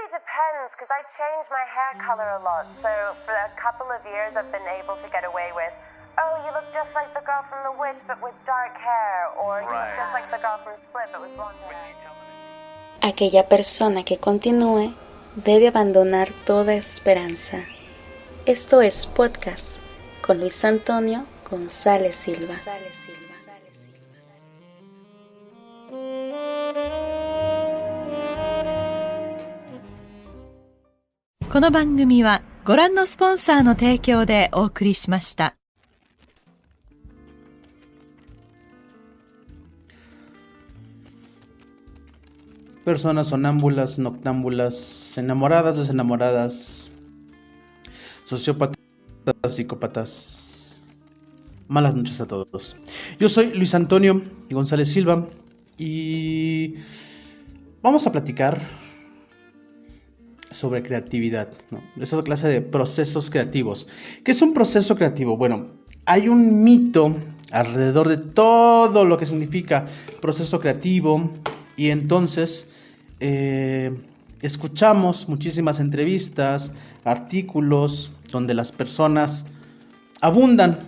really depends, because I change my hair color a lot. So for a couple of years I've been able to get away with, oh, you look just like the girl from The Witch but with dark hair, or you look just like the girl from Split but with blonde hair. Aquella persona que continúe debe abandonar toda esperanza. Esto es Podcast con Luis Antonio González Silva. この番組はご覧のスポンサーの提供でお送りしました。Personas sonámbulas, noctámbulas, enamoradas, desenamoradas, sociópatas, psicópatas. Malas noches a todos. Yo soy Luis Antonio González Silva y vamos a platicar sobre creatividad, ¿no? Esa clase de procesos creativos. ¿Qué es un proceso creativo? Bueno, hay un mito alrededor de todo lo que significa proceso creativo y entonces escuchamos muchísimas entrevistas, artículos donde las personas abundan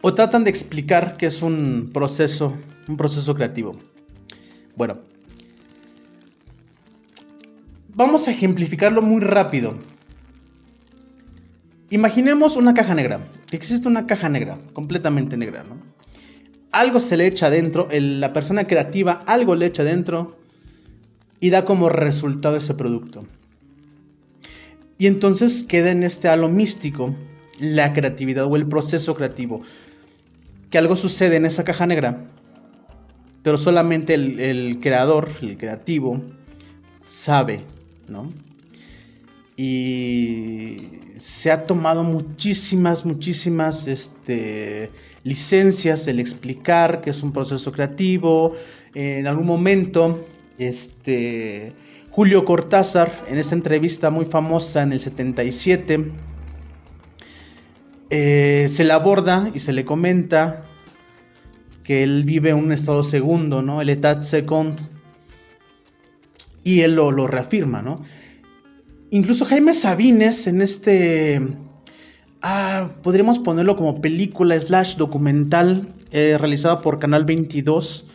o tratan de explicar qué es un proceso creativo. Bueno, vamos a ejemplificarlo muy rápido. Imaginemos una caja negra. Existe una caja negra, completamente negra, ¿no? Algo se le echa adentro, la persona creativa algo le echa adentro y da como resultado ese producto. Y entonces queda en este halo místico la creatividad o el proceso creativo. Que algo sucede en esa caja negra, pero solamente el creador, el creativo, sabe, ¿no? Y se ha tomado muchísimas licencias el explicar que es un proceso creativo. En algún momento Julio Cortázar, en esa entrevista muy famosa en el 77, se le aborda y se le comenta que él vive en un estado segundo, ¿no? El état second. Y él lo reafirma, ¿no? Incluso Jaime Sabines en podríamos ponerlo como película / documental realizada por Canal 22,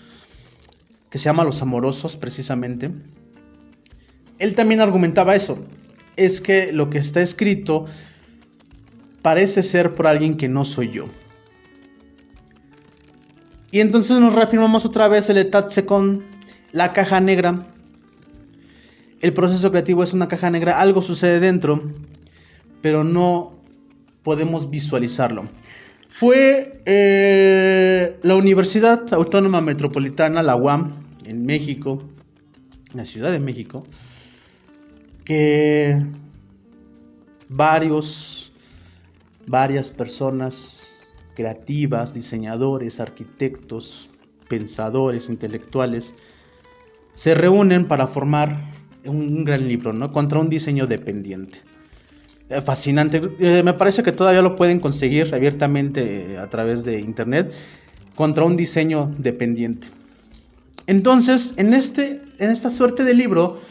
que se llama Los Amorosos, precisamente. Él también argumentaba eso. Es que lo que está escrito parece ser por alguien que no soy yo. Y entonces nos reafirmamos otra vez el état second, la caja negra. El proceso creativo es una caja negra, algo sucede dentro, pero no podemos visualizarlo. Fue la Universidad Autónoma Metropolitana, la UAM, en México, en la Ciudad de México, que varias personas creativas, diseñadores, arquitectos, pensadores, intelectuales, se reúnen para formar un gran libro, ¿no? Contra un diseño dependiente. Fascinante. Me parece que todavía lo pueden conseguir abiertamente a través de internet. Contra un diseño dependiente. Entonces, en esta suerte de libro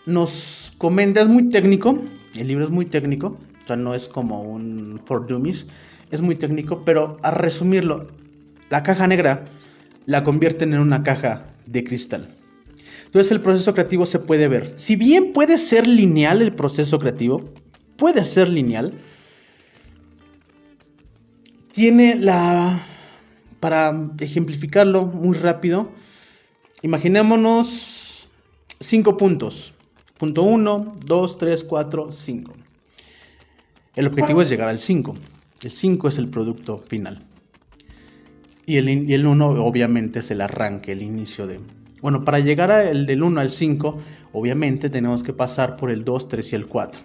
nos comenta, es muy técnico. El libro es muy técnico. O sea, no es como un For Dummies. Es muy técnico, pero a resumirlo, la caja negra la convierten en una caja de cristal. Entonces el proceso creativo se puede ver. Si bien puede ser lineal el proceso creativo, puede ser lineal, tiene para ejemplificarlo muy rápido, imaginémonos 5 puntos. Punto 1, 2, 3, 4, 5. El objetivo es llegar al 5. El 5 es el producto final. Y el 1 obviamente es el arranque, el inicio de... Bueno, para llegar del 1 al 5, obviamente tenemos que pasar por el 2, 3 y el 4.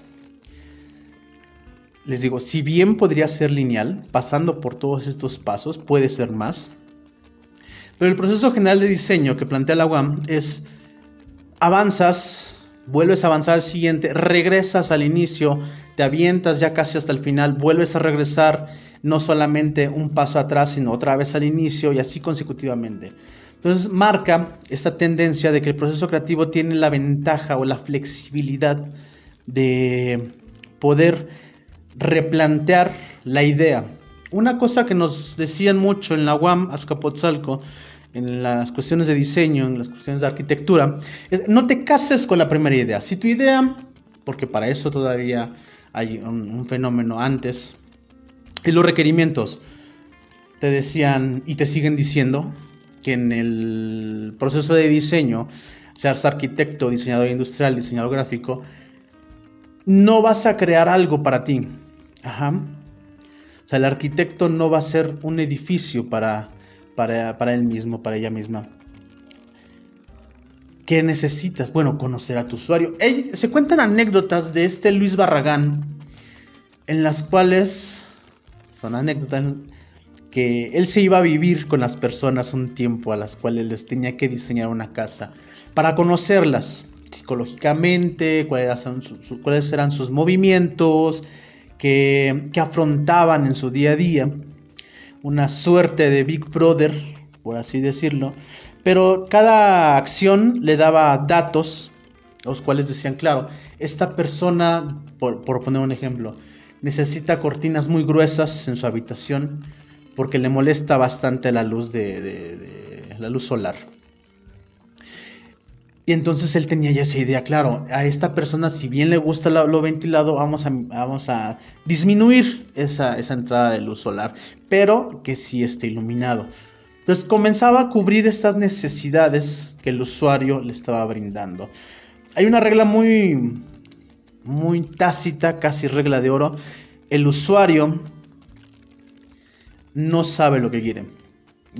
Les digo, si bien podría ser lineal, pasando por todos estos pasos, puede ser más. Pero el proceso general de diseño que plantea la UAM es, avanzas vuelves a avanzar al siguiente, regresas al inicio, te avientas ya casi hasta el final, vuelves a regresar no solamente un paso atrás, sino otra vez al inicio y así consecutivamente. Entonces marca esta tendencia de que el proceso creativo tiene la ventaja o la flexibilidad de poder replantear la idea. Una cosa que nos decían mucho en la UAM Azcapotzalco, en las cuestiones de diseño, en las cuestiones de arquitectura, es no te cases con la primera idea. Si tu idea, porque para eso todavía hay un fenómeno antes, y los requerimientos, te decían y te siguen diciendo que en el proceso de diseño, seas arquitecto, diseñador industrial, diseñador gráfico, no vas a crear algo para ti. O sea, el arquitecto no va a ser un edificio para él mismo, para ella misma. ¿Qué necesitas? Bueno, conocer a tu usuario. Se cuentan anécdotas de este Luis Barragán, en las cuales son anécdotas que él se iba a vivir con las personas un tiempo a las cuales les tenía que diseñar una casa para conocerlas psicológicamente, cuáles eran sus movimientos, que afrontaban en su día a día, una suerte de Big Brother, por así decirlo, pero cada acción le daba datos, los cuales decían, claro, esta persona, por poner un ejemplo, necesita cortinas muy gruesas en su habitación porque le molesta bastante la luz la luz solar. Y entonces él tenía ya esa idea, claro, a esta persona, si bien le gusta lo ventilado, vamos a disminuir esa entrada de luz solar, pero que sí esté iluminado. Entonces comenzaba a cubrir estas necesidades que el usuario le estaba brindando. Hay una regla muy tácita, casi regla de oro. El usuario no sabe lo que quiere,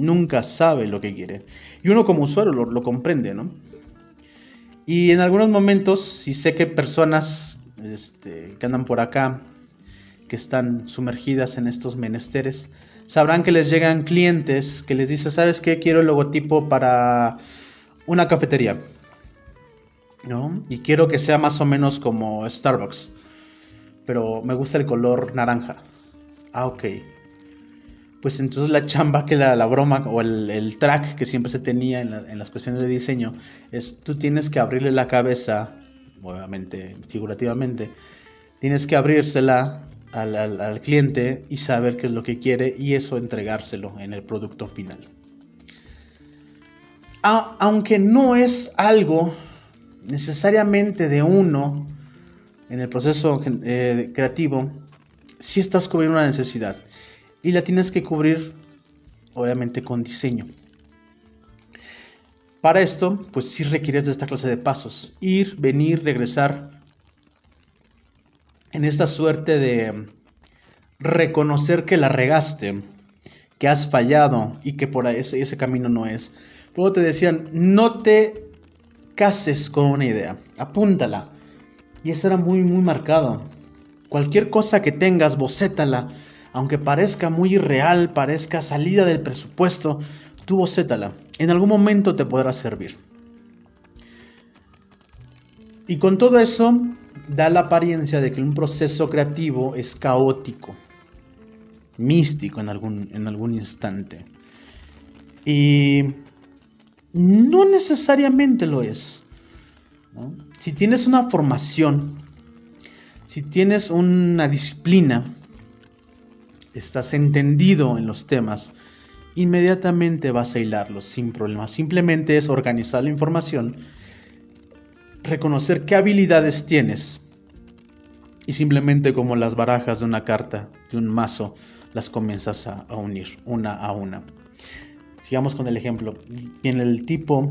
nunca sabe lo que quiere. Y uno como usuario lo comprende, ¿no? Y en algunos momentos, si sé que personas que andan por acá, que están sumergidas en estos menesteres, sabrán que les llegan clientes que les dicen, ¿sabes qué? Quiero el logotipo para una cafetería, ¿no? Y quiero que sea más o menos como Starbucks, pero me gusta el color naranja. Ah, ok. Pues entonces la chamba, que la broma o el track que siempre se tenía en las cuestiones de diseño, es tú tienes que abrirle la cabeza, obviamente, figurativamente, tienes que abrírsela al cliente y saber qué es lo que quiere y eso entregárselo en el producto final. Aunque no es algo necesariamente de uno en el proceso creativo, sí estás cubriendo una necesidad. Y la tienes que cubrir, obviamente, con diseño. Para esto, pues sí requieres de esta clase de pasos. Ir, venir, regresar. En esta suerte de reconocer que la regaste, que has fallado y que por ese camino no es. Luego te decían, no te cases con una idea, apúntala. Y eso era muy marcado. Cualquier cosa que tengas, bocétala. Aunque parezca muy irreal, parezca salida del presupuesto, tú bocétala. En algún momento te podrá servir. Y con todo eso, da la apariencia de que un proceso creativo es caótico, místico en algún instante. Y no necesariamente lo es, ¿no? Si tienes una formación, si tienes una disciplina, estás entendido en los temas, inmediatamente vas a hilarlos sin problema. Simplemente es organizar la información, reconocer qué habilidades tienes y simplemente como las barajas de una carta, de un mazo, las comienzas a unir una a una. Sigamos con el ejemplo. Viene el tipo,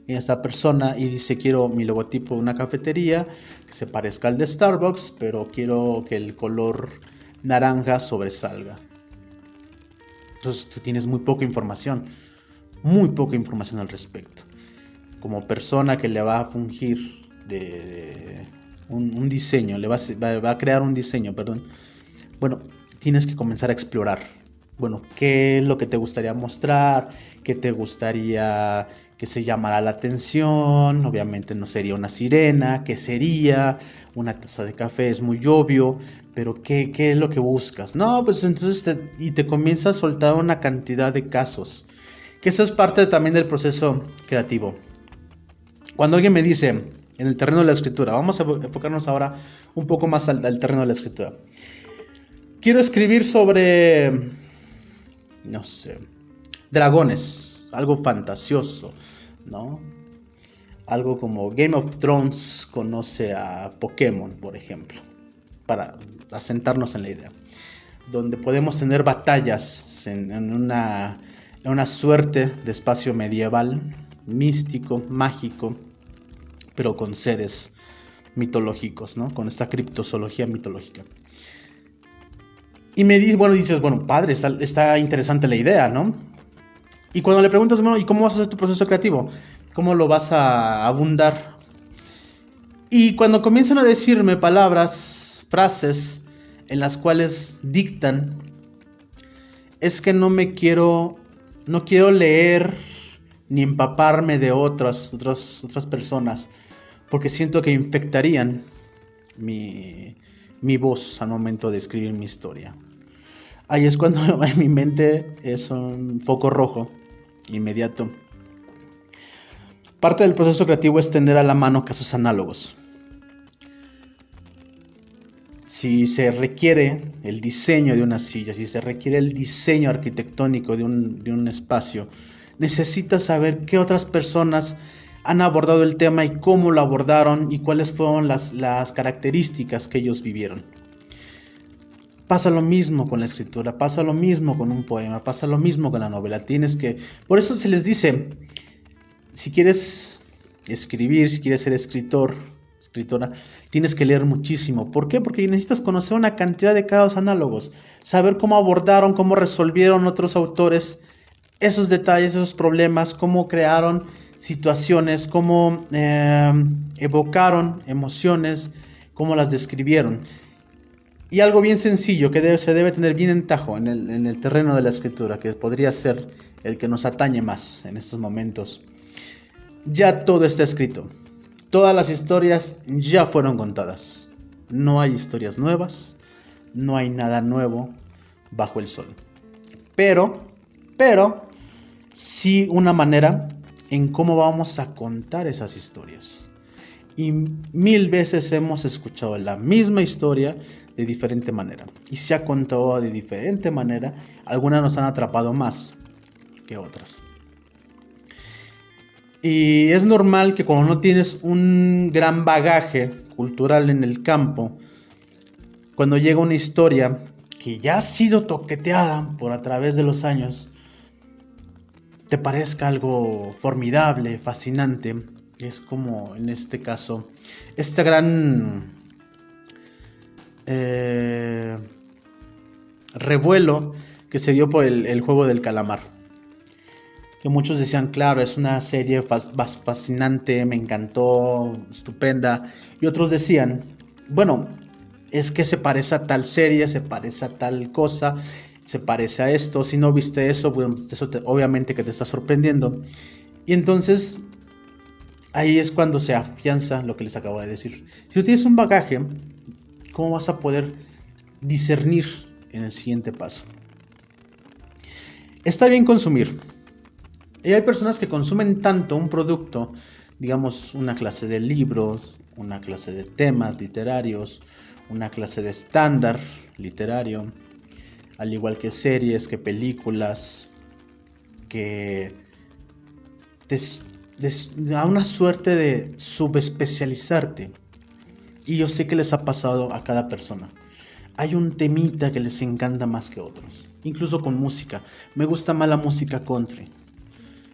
viene esta persona y dice, quiero mi logotipo de una cafetería que se parezca al de Starbucks, pero quiero que el color naranja sobresalga. Entonces tú tienes muy poca información al respecto. Como persona que le va a fungir de un diseño, va a crear un diseño, perdón. Bueno, tienes que comenzar a explorar, bueno, qué es lo que te gustaría mostrar, qué te gustaría que se llamara la atención. Obviamente no sería una sirena, ¿qué sería? Una taza de café, es muy obvio, pero ¿qué es lo que buscas? No, pues entonces te comienza a soltar una cantidad de casos, que eso es parte también del proceso creativo. Cuando alguien me dice, en el terreno de la escritura, vamos a enfocarnos ahora un poco más al terreno de la escritura. Quiero escribir sobre, no sé, dragones, algo fantasioso, ¿no? Algo como Game of Thrones conoce a Pokémon, por ejemplo, para asentarnos en la idea, donde podemos tener batallas en una suerte de espacio medieval, místico, mágico, pero con seres mitológicos, ¿no? Con esta criptozoología mitológica. Y dices, bueno, padre, está interesante la idea, ¿no? Y cuando le preguntas, bueno, ¿y cómo vas a hacer tu proceso creativo? ¿Cómo lo vas a abundar? Y cuando comienzan a decirme palabras, frases, en las cuales dictan, es que no quiero leer ni empaparme de otras personas, porque siento que infectarían mi voz al momento de escribir mi historia. Ahí es cuando en mi mente es un foco rojo inmediato. Parte del proceso creativo es tener a la mano casos análogos. Si se requiere el diseño de una silla, si se requiere el diseño arquitectónico de un espacio, necesitas saber qué otras personas han abordado el tema y cómo lo abordaron y cuáles fueron las características que ellos vivieron. Pasa lo mismo con la escritura, pasa lo mismo con un poema, pasa lo mismo con la novela. Por eso se les dice, si quieres escribir, si quieres ser escritora, tienes que leer muchísimo. ¿Por qué? Porque necesitas conocer una cantidad de casos análogos, saber cómo abordaron, cómo resolvieron otros autores esos detalles, esos problemas, cómo crearon situaciones, cómo evocaron emociones, cómo las describieron. Y algo bien sencillo que se debe tener bien en tajo en el terreno de la escritura, que podría ser el que nos atañe más en estos momentos. Ya todo está escrito. Todas las historias ya fueron contadas. No hay historias nuevas, no hay nada nuevo bajo el sol. Pero sí una manera en cómo vamos a contar esas historias. Y 1000 veces hemos escuchado la misma historia de diferente manera. Y se ha contado de diferente manera. Algunas nos han atrapado más que otras. Y es normal que cuando no tienes un gran bagaje cultural en el campo, cuando llega una historia que ya ha sido toqueteada por a través de los años, te parezca algo formidable, fascinante. Es como en este caso, este gran revuelo que se dio por el juego del calamar. Que muchos decían, claro, es una serie fascinante, me encantó, estupenda. Y otros decían, bueno, es que se parece a tal serie, se parece a tal cosa, se parece a esto. Si no viste eso, bueno, eso obviamente que te está sorprendiendo. Y entonces ahí es cuando se afianza lo que les acabo de decir. Si no tienes un bagaje, ¿cómo vas a poder discernir en el siguiente paso? Está bien consumir. Y hay personas que consumen tanto un producto, digamos una clase de libros, una clase de temas literarios, una clase de estándar literario, al igual que series, que películas, que da una suerte de subespecializarte. Y yo sé que les ha pasado a cada persona. Hay un temita que les encanta más que otros. Incluso con música. Me gusta más la música country.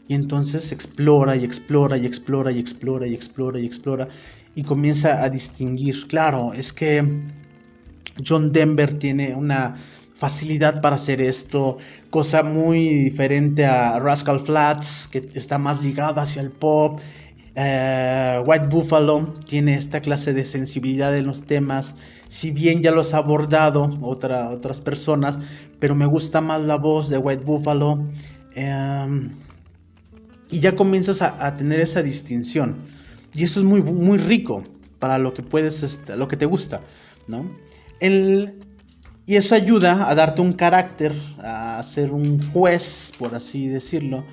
Y entonces explora y explora y explora y explora y explora y explora. Y comienza a distinguir. Claro, es que John Denver tiene una facilidad para hacer esto. Cosa muy diferente a Rascal Flatts, que está más ligada hacia el pop. White Buffalo tiene esta clase de sensibilidad en los temas, si bien ya los ha abordado otras personas, pero me gusta más la voz de White Buffalo. Y ya comienzas a tener esa distinción, y eso es muy, muy rico para lo que puedes, lo que te gusta, ¿no? Y eso ayuda a darte un carácter, a ser un juez, por así decirlo,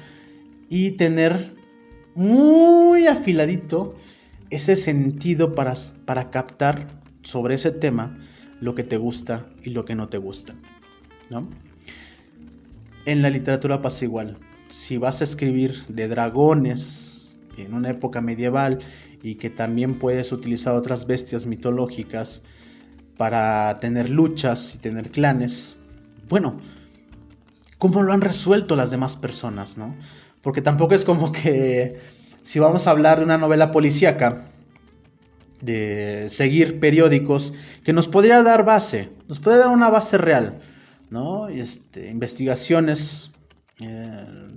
y tener muy afiladito ese sentido para captar sobre ese tema lo que te gusta y lo que no te gusta, ¿no? En la literatura pasa igual. Si vas a escribir de dragones en una época medieval y que también puedes utilizar otras bestias mitológicas para tener luchas y tener clanes, bueno, ¿cómo lo han resuelto las demás personas, no? Porque tampoco es como que si vamos a hablar de una novela policíaca, de seguir periódicos, que nos podría dar una base real, ¿no? Investigaciones,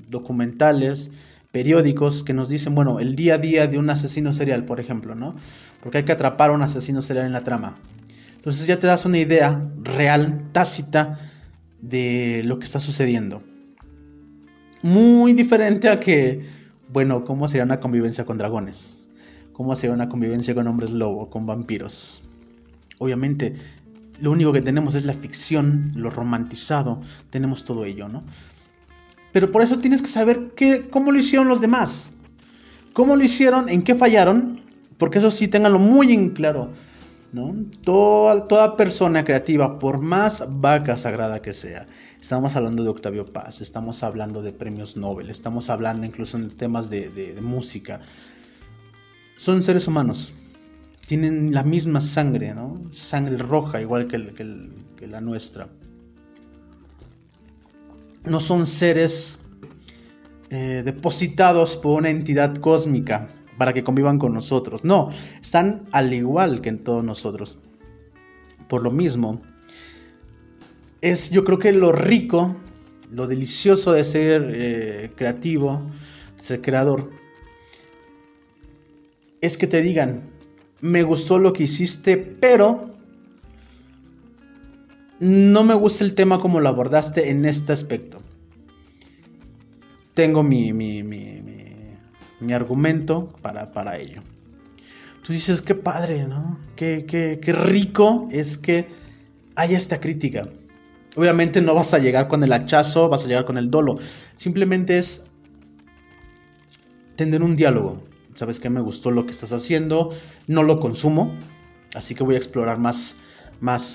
documentales, periódicos que nos dicen, bueno, el día a día de un asesino serial, por ejemplo, ¿no? Porque hay que atrapar a un asesino serial en la trama. Entonces ya te das una idea real, tácita, de lo que está sucediendo. Muy diferente a que, bueno, ¿cómo sería una convivencia con dragones? ¿Cómo sería una convivencia con hombres lobo, con vampiros? Obviamente, lo único que tenemos es la ficción, lo romantizado, tenemos todo ello, ¿no? Pero por eso tienes que saber cómo lo hicieron los demás. ¿Cómo lo hicieron? ¿En qué fallaron? Porque eso sí, ténganlo muy en claro, ¿no? Toda persona creativa, por más vaca sagrada que sea, estamos hablando de Octavio Paz, estamos hablando de premios Nobel, estamos hablando incluso en temas de música, son seres humanos, tienen la misma sangre, ¿no? Sangre roja, igual que la nuestra. No son seres depositados por una entidad cósmica para que convivan con nosotros. No, están al igual que en todos nosotros. Por lo mismo, yo creo que lo rico, lo delicioso de ser creativo, de ser creador, es que te digan, me gustó lo que hiciste, pero no me gusta el tema como lo abordaste en este aspecto. Tengo mi argumento para ello. Tú dices, qué padre, ¿no? Qué rico es que haya esta crítica. Obviamente no vas a llegar con el hachazo, vas a llegar con el dolo. Simplemente es tener un diálogo. ¿Sabes qué? Me gustó lo que estás haciendo, no lo consumo, así que voy a explorar más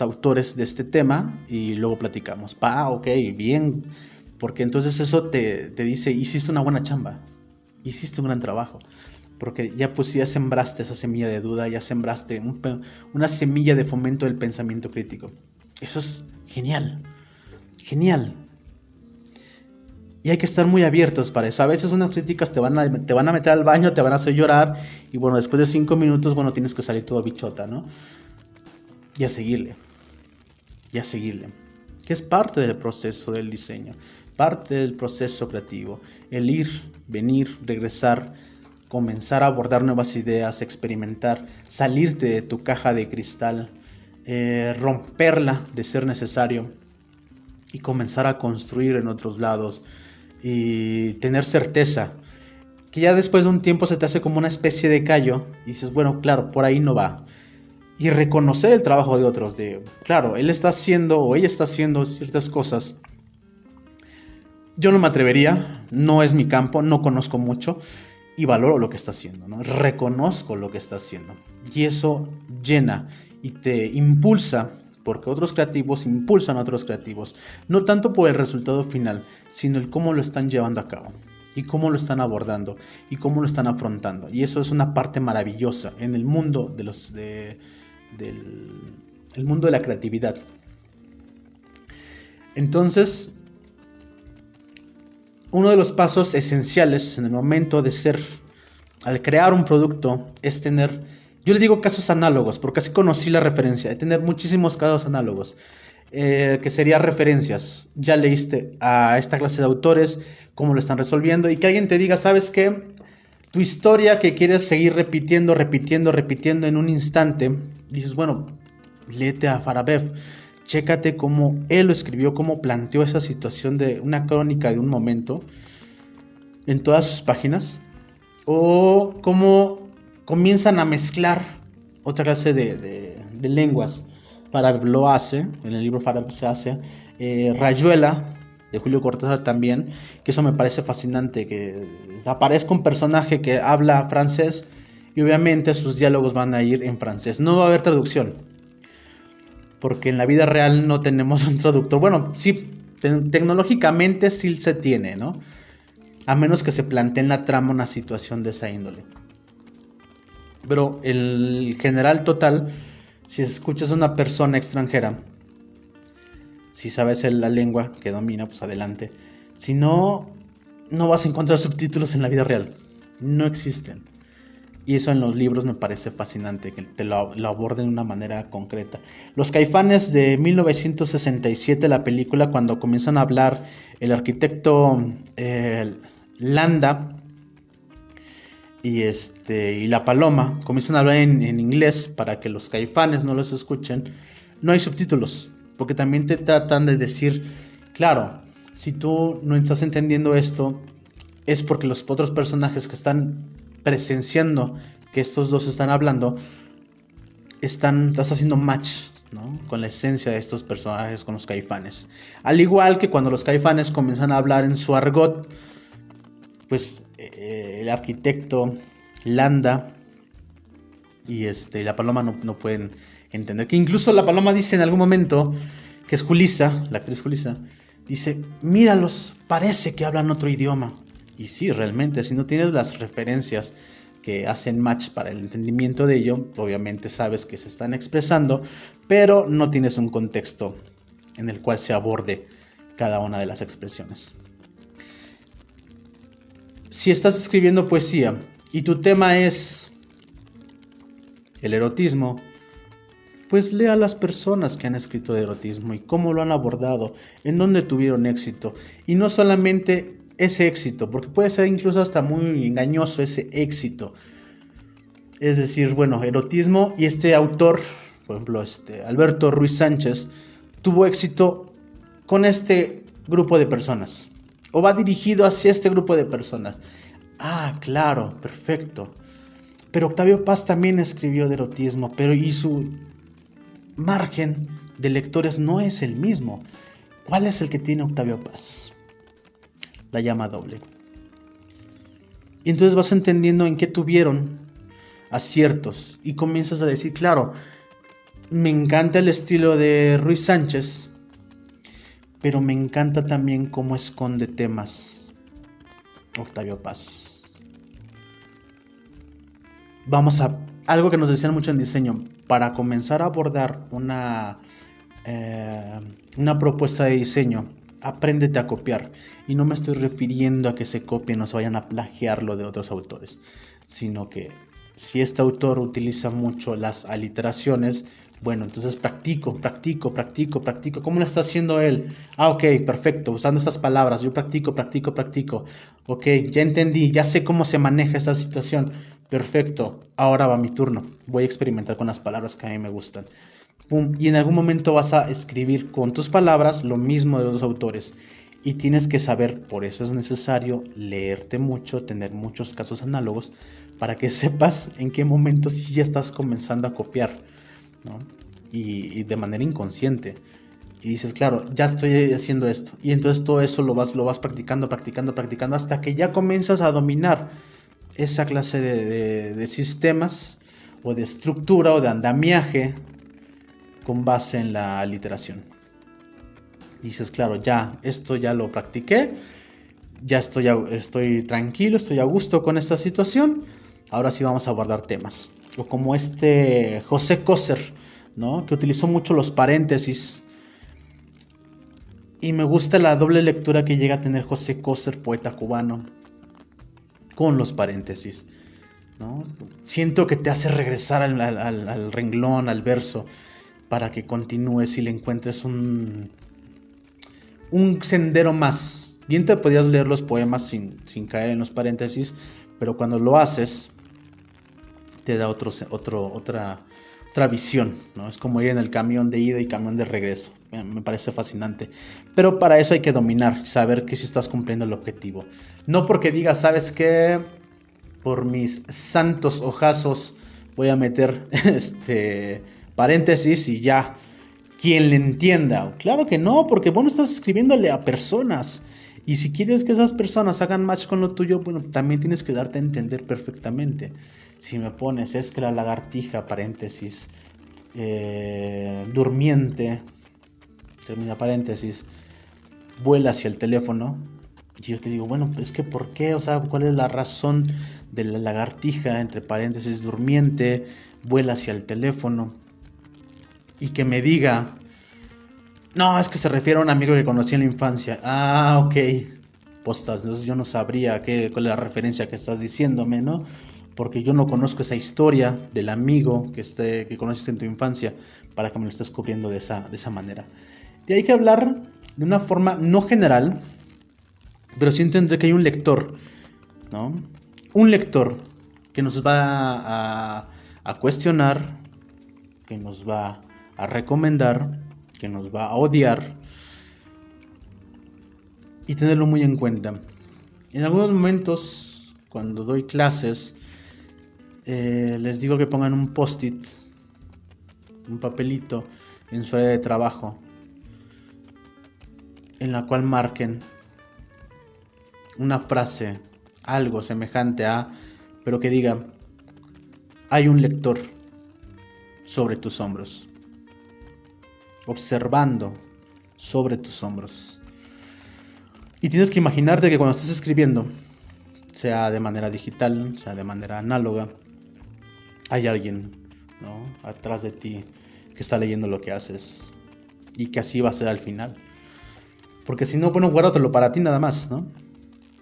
autores de este tema y luego platicamos. Ok, bien, porque entonces eso te dice, hiciste una buena chamba, hiciste un gran trabajo, porque ya sembraste esa semilla de duda, ya sembraste una semilla de fomento del pensamiento crítico. Eso es genial, genial. Y hay que estar muy abiertos para eso. A veces unas críticas te van a meter al baño, te van a hacer llorar. Y bueno, después de 5 minutos, bueno, tienes que salir todo bichota, ¿no? Y a seguirle. Que es parte del proceso del diseño. Parte del proceso creativo. El ir, venir, regresar. Comenzar a abordar nuevas ideas, experimentar. Salirte de tu caja de cristal. Romperla de ser necesario. Y comenzar a construir en otros lados. Y tener certeza, que ya después de un tiempo se te hace como una especie de callo, y dices, bueno, claro, por ahí no va. Y reconocer el trabajo de otros, claro, él está haciendo o ella está haciendo ciertas cosas. Yo no me atrevería, no es mi campo, no conozco mucho, y valoro lo que está haciendo, ¿no? Reconozco lo que está haciendo, y eso llena y te impulsa. Porque otros creativos impulsan a otros creativos, no tanto por el resultado final, sino el cómo lo están llevando a cabo, y cómo lo están abordando, y cómo lo están afrontando. Y eso es una parte maravillosa en el mundo el mundo de la creatividad. Entonces, uno de los pasos esenciales en el momento al crear un producto, es tener... Yo le digo casos análogos, porque así conocí la referencia, de tener muchísimos casos análogos, que serían referencias. Ya leíste a esta clase de autores, cómo lo están resolviendo, y que alguien te diga, ¿sabes qué? tu historia que quieres seguir repitiendo en un instante, dices, bueno, léete a Farabev, chécate cómo él lo escribió, cómo planteó esa situación de una crónica de un momento en todas sus páginas, o cómo comienzan a mezclar otra clase de lenguas. Farabev lo hace, en el libro Farabev se hace, Rayuela, de Julio Cortázar también, que eso me parece fascinante, que aparezca un personaje que habla francés y obviamente sus diálogos van a ir en francés. No va a haber traducción, porque en la vida real no tenemos un traductor. Bueno, sí, tecnológicamente sí se tiene, ¿no? A menos que se plantee en la trama una situación de esa índole. Pero el general total, si escuchas a una persona extranjera, si sabes la lengua que domina, pues adelante. Si no, no vas a encontrar subtítulos en la vida real. No existen. Y eso en los libros me parece fascinante, que te lo aborden de una manera concreta. Los Caifanes de 1967, la película, cuando comienzan a hablar el arquitecto Landa y la Paloma, comienzan a hablar en inglés para que los Caifanes no los escuchen, no hay subtítulos. Porque también te tratan de decir, claro, si tú no estás entendiendo esto, es porque los otros personajes que están presenciando que estos dos están hablando, estás haciendo match, ¿no?, con la esencia de estos personajes, con los Caifanes. Al igual que cuando los Caifanes comienzan a hablar en su argot, pues el arquitecto Landa y la Paloma no pueden entender. Que incluso la Paloma dice en algún momento, que es Julissa, la actriz Julissa, dice, míralos, parece que hablan otro idioma. Y sí, realmente, si no tienes las referencias que hacen match para el entendimiento de ello, obviamente sabes que se están expresando, pero no tienes un contexto en el cual se aborde cada una de las expresiones. Si estás escribiendo poesía y tu tema es el erotismo, pues lea a las personas que han escrito de erotismo y cómo lo han abordado, en dónde tuvieron éxito. Y no solamente ese éxito, porque puede ser incluso hasta muy engañoso ese éxito. Es decir, bueno, erotismo, y este autor, por ejemplo, Alberto Ruiz Sánchez, tuvo éxito con este grupo de personas, o va dirigido hacia este grupo de personas. Ah, claro, perfecto. Pero Octavio Paz también escribió de erotismo, y su margen de lectores no es el mismo. ¿Cuál es el que tiene Octavio Paz? La llama doble. Y entonces vas entendiendo en qué tuvieron aciertos y comienzas a decir, claro, me encanta el estilo de Ruiz Sánchez, pero me encanta también cómo esconde temas Octavio Paz. Vamos a algo que nos decían mucho en diseño: para comenzar a abordar una propuesta de diseño, apréndete a copiar. Y no me estoy refiriendo a que se copien o se vayan a plagiar lo de otros autores, sino que si este autor utiliza mucho las aliteraciones, bueno, entonces practico. ¿Cómo lo está haciendo él? Ah, ok, perfecto, usando estas palabras, yo practico. Ok, ya entendí, ya sé cómo se maneja esta situación. Perfecto, ahora va mi turno, voy a experimentar con las palabras que a mí me gustan. Pum. Y en algún momento vas a escribir con tus palabras lo mismo de los dos autores. Y tienes que saber, por eso es necesario leerte mucho, tener muchos casos análogos, para que sepas en qué momento sí ya estás comenzando a copiar, ¿no? Y de manera inconsciente. Y dices, claro, ya estoy haciendo esto. Y entonces todo eso lo vas practicando, hasta que ya comienzas a dominar esa clase de sistemas, o de estructura, o de andamiaje, con base en la aliteración. Dices, claro, ya, esto ya lo practiqué, ya estoy tranquilo, estoy a gusto con esta situación, ahora sí vamos a abordar temas. O como José Coser, ¿no?, que utilizó mucho los paréntesis. Y me gusta la doble lectura que llega a tener José Coser, poeta cubano, con los paréntesis, ¿no? Siento que te hace regresar al renglón, al verso, para que continúes y le encuentres un sendero más. Bien te podías leer los poemas sin caer en los paréntesis, pero cuando lo haces te da otra visión, ¿no? Es como ir en el camión de ida y camión de regreso. Me parece fascinante. Pero para eso hay que dominar, saber que si estás cumpliendo el objetivo. No porque digas, ¿sabes qué? Por mis santos ojazos voy a meter paréntesis y ya, quien le entienda. Claro que no, porque bueno, estás escribiéndole a personas. Y si quieres que esas personas hagan match con lo tuyo, bueno, también tienes que darte a entender perfectamente. Si me pones, es que la lagartija, paréntesis, durmiente, termina paréntesis, vuela hacia el teléfono, y yo te digo, bueno, es que ¿por qué? O sea, ¿cuál es la razón de la lagartija, entre paréntesis, durmiente, vuela hacia el teléfono? Y que me diga, no, es que se refiere a un amigo que conocí en la infancia. Ah, ok, postas, entonces yo no sabría cuál es la referencia que estás diciéndome, ¿no? Porque yo no conozco esa historia del amigo que conociste en tu infancia para que me lo estés cubriendo de esa manera. Y hay que hablar de una forma no general, pero sí entender que hay un lector, ¿no? Un lector que nos va a cuestionar, que nos va a recomendar, que nos va a odiar, y tenerlo muy en cuenta. En algunos momentos, cuando doy clases, les digo que pongan un post-it, un papelito en su área de trabajo, en la cual marquen una frase, algo semejante a, pero que diga, hay un lector sobre tus hombros, observando sobre tus hombros. Y tienes que imaginarte que cuando estés escribiendo, sea de manera digital, sea de manera análoga, hay alguien, ¿no?, atrás de ti que está leyendo lo que haces, y que así va a ser al final. Porque si no, bueno, guárdatelo para ti nada más, ¿no?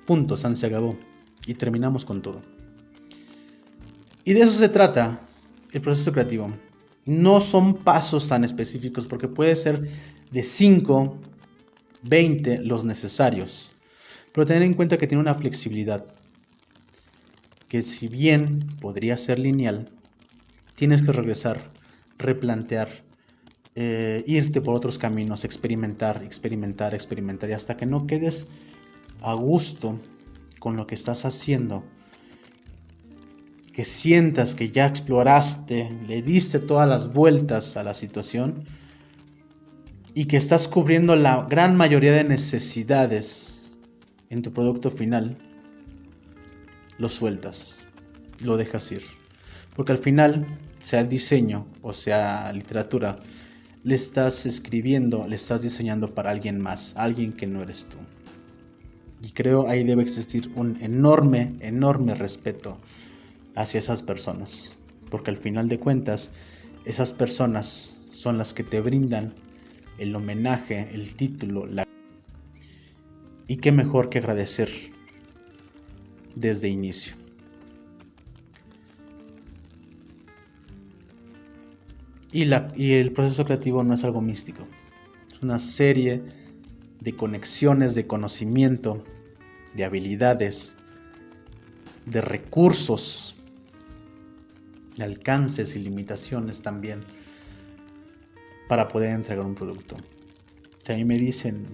Punto, san se acabó. Y terminamos con todo. Y de eso se trata el proceso creativo. No son pasos tan específicos, porque puede ser de 5, 20 los necesarios. Pero tener en cuenta que tiene una flexibilidad, que si bien podría ser lineal, tienes que regresar, replantear, irte por otros caminos, experimentar, y hasta que no quedes a gusto con lo que estás haciendo, que sientas que ya exploraste, le diste todas las vueltas a la situación y que estás cubriendo la gran mayoría de necesidades en tu producto final, lo sueltas, lo dejas ir. Porque al final, sea diseño o sea literatura, le estás escribiendo, le estás diseñando para alguien más, alguien que no eres tú. Y creo ahí debe existir un enorme respeto hacia esas personas. Porque al final de cuentas, esas personas son las que te brindan el homenaje, el título, y qué mejor que agradecer desde inicio. Y el proceso creativo no es algo místico, es una serie de conexiones, de conocimiento, de habilidades, de recursos, de alcances y limitaciones también para poder entregar un producto. Si a mí me dicen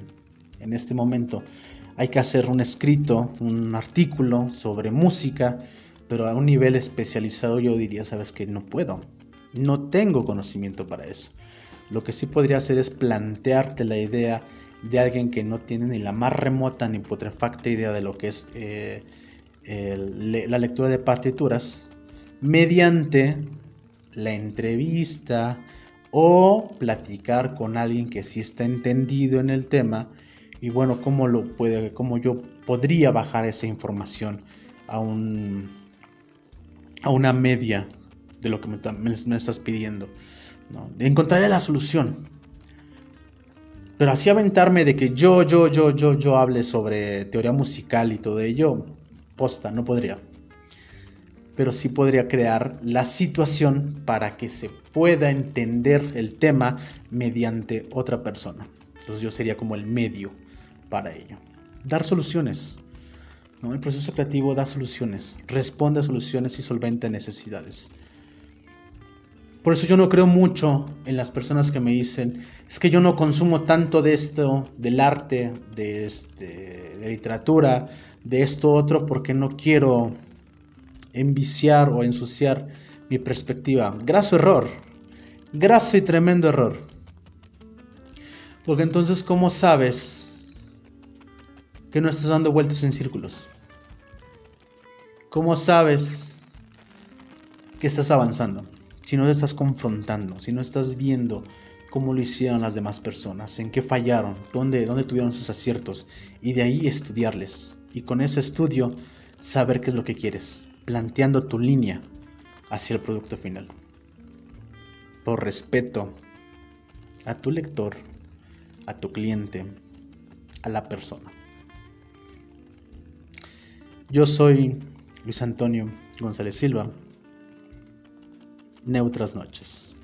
en este momento hay que hacer un escrito, un artículo sobre música, pero a un nivel especializado, yo diría, sabes que no puedo. No tengo conocimiento para eso. Lo que sí podría hacer es plantearte la idea de alguien que no tiene ni la más remota ni putrefacta idea de lo que es la lectura de partituras, mediante la entrevista o platicar con alguien que sí está entendido en el tema. Y bueno, cómo yo podría bajar esa información a una media de lo que me estás pidiendo, ¿no? Encontraré la solución. Pero así aventarme de que yo hable sobre teoría musical y todo ello, posta, no podría. Pero sí podría crear la situación para que se pueda entender el tema mediante otra persona. Entonces yo sería como el medio para ello. Dar soluciones. ¿no? El proceso creativo da soluciones, responde a soluciones y solventa necesidades. Por eso yo no creo mucho en las personas que me dicen, es que yo no consumo tanto de esto, del arte, de literatura, de esto otro, porque no quiero enviciar o ensuciar mi perspectiva. Graso error, graso y tremendo error. Porque entonces, ¿cómo sabes que no estás dando vueltas en círculos? ¿Cómo sabes que estás avanzando? Si no te estás confrontando, si no estás viendo cómo lo hicieron las demás personas, en qué fallaron, dónde tuvieron sus aciertos, y de ahí estudiarles. Y con ese estudio, saber qué es lo que quieres, planteando tu línea hacia el producto final. Por respeto a tu lector, a tu cliente, a la persona. Yo soy Luis Antonio González Silva. Neutras noches.